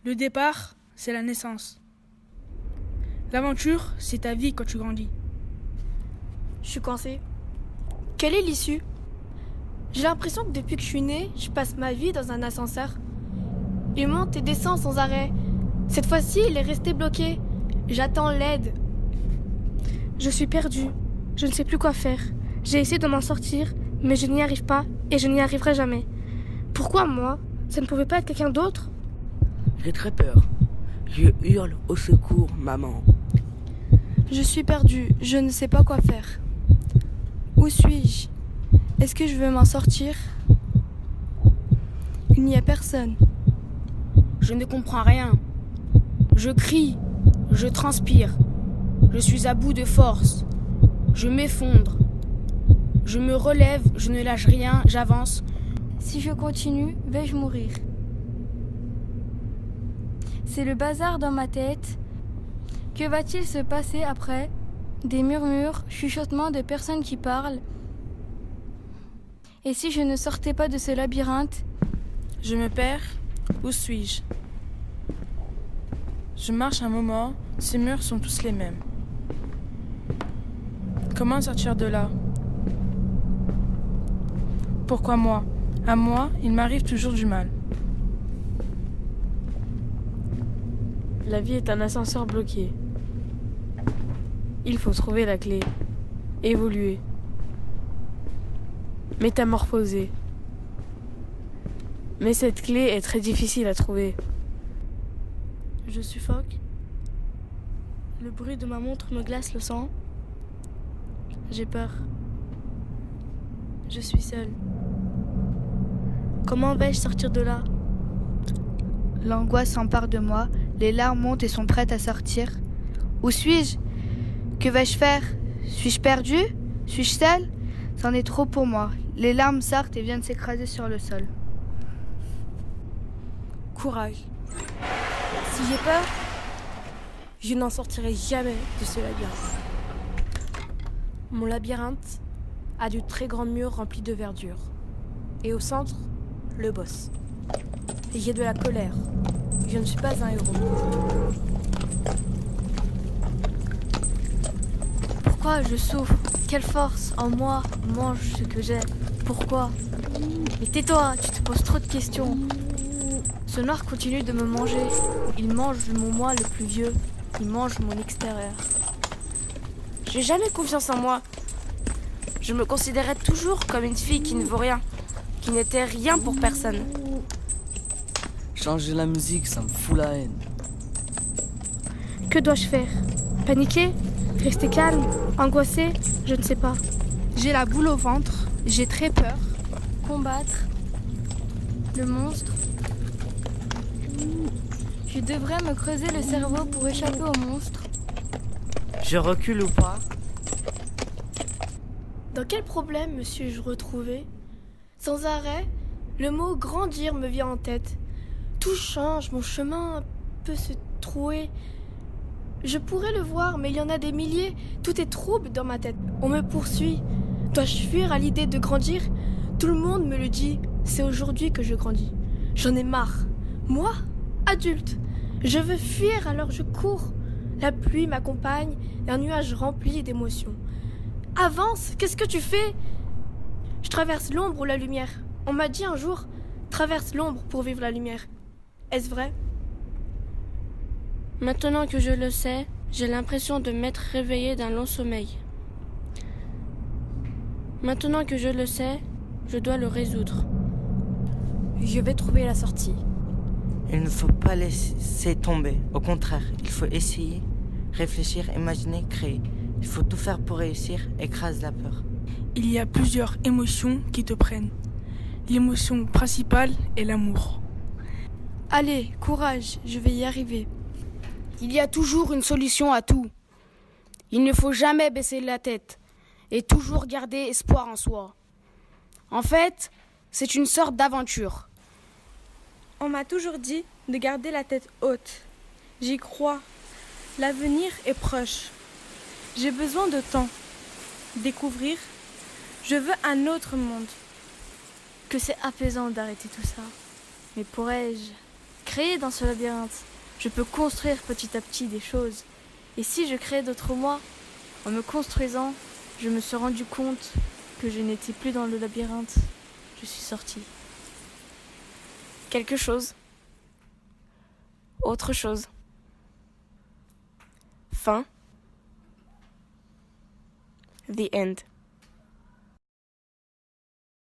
Le départ, c'est la naissance. L'aventure, c'est ta vie quand tu grandis. Je suis coincée. Quelle est l'issue? J'ai l'impression que depuis que je suis née, je passe ma vie dans un ascenseur. Il monte et descend sans arrêt. Cette fois-ci, il est resté bloqué. J'attends l'aide. Je suis perdue. Je ne sais plus quoi faire. J'ai essayé de m'en sortir, mais je n'y arrive pas et je n'y arriverai jamais. Pourquoi moi? Ça ne pouvait pas être quelqu'un d'autre? J'ai très peur. Je hurle au secours, maman. Je suis perdue. Je ne sais pas quoi faire. Où suis-je? Est-ce que je veux m'en sortir? Il n'y a personne. Je ne comprends rien. Je crie, je transpire. Je suis à bout de force. Je m'effondre. Je me relève, je ne lâche rien, j'avance. Si je continue, vais-je mourir? C'est le bazar dans ma tête. Que va-t-il se passer après? Des murmures, chuchotements de personnes qui parlent. Et si je ne sortais pas de ce labyrinthe? Je me perds. Où suis-je? Je marche un moment, ces murs sont tous les mêmes. Comment sortir de là? Pourquoi moi? À moi, il m'arrive toujours du mal. La vie est un ascenseur bloqué. Il faut trouver la clé. Évoluer. Métamorphoser. Mais cette clé est très difficile à trouver. Je suffoque. Le bruit de ma montre me glace le sang. J'ai peur. Je suis seule. Comment vais-je sortir de là? L'angoisse s'empare de moi, les larmes montent et sont prêtes à sortir. Où suis-je? Que vais-je faire? Suis-je perdue? Suis-je seule? C'en est trop pour moi. Les larmes sortent et viennent s'écraser sur le sol. Courage. Si j'ai peur, je n'en sortirai jamais de ce labyrinthe. Mon labyrinthe a de très grands murs remplis de verdure. Et au centre, le boss. Et j'ai de la colère. Je ne suis pas un héros. Pourquoi je souffre? Quelle force en moi mange ce que j'ai? Pourquoi? Mais tais-toi, tu te poses trop de questions. Ce noir continue de me manger. Il mange mon moi le plus vieux. Il mange mon extérieur. J'ai jamais confiance en moi. Je me considérais toujours comme une fille qui ne vaut rien, qui n'était rien pour personne. Changer la musique, ça me fout la haine. Que dois-je faire? Paniquer? Rester calme? Angoissé? Je ne sais pas. J'ai la boule au ventre, j'ai très peur. Combattre le monstre. Je devrais me creuser le cerveau pour échapper au monstre. Je recule ou pas? Dans quel problème me suis-je retrouvée? Sans arrêt, le mot grandir me vient en tête. Tout change, mon chemin peut se trouer. Je pourrais le voir, mais il y en a des milliers. Tout est trouble dans ma tête. On me poursuit. Dois-je fuir à l'idée de grandir? Tout le monde me le dit. C'est aujourd'hui que je grandis. J'en ai marre. Moi, adulte, je veux fuir, alors je cours. La pluie m'accompagne et un nuage rempli d'émotions. Avance, qu'est-ce que tu fais? Je traverse l'ombre ou la lumière. On m'a dit un jour, traverse l'ombre pour vivre la lumière. Est-ce vrai? Maintenant que je le sais, j'ai l'impression de m'être réveillée d'un long sommeil. Maintenant que je le sais, je dois le résoudre. Je vais trouver la sortie. Il ne faut pas laisser tomber. Au contraire, il faut essayer, réfléchir, imaginer, créer. Il faut tout faire pour réussir, écrase la peur. Il y a plusieurs émotions qui te prennent. L'émotion principale est l'amour. Allez, courage, je vais y arriver. Il y a toujours une solution à tout. Il ne faut jamais baisser la tête et toujours garder espoir en soi. En fait, c'est une sorte d'aventure. On m'a toujours dit de garder la tête haute. J'y crois. L'avenir est proche. J'ai besoin de temps. Découvrir. Je veux un autre monde. Que c'est apaisant d'arrêter tout ça. Mais pourrais-je? créer dans ce labyrinthe. Je peux construire petit à petit des choses. Et si je crée d'autres moi, en me construisant, je me suis rendu compte que je n'étais plus dans le labyrinthe. Je suis sortie. Quelque chose. Autre chose. Fin. The end.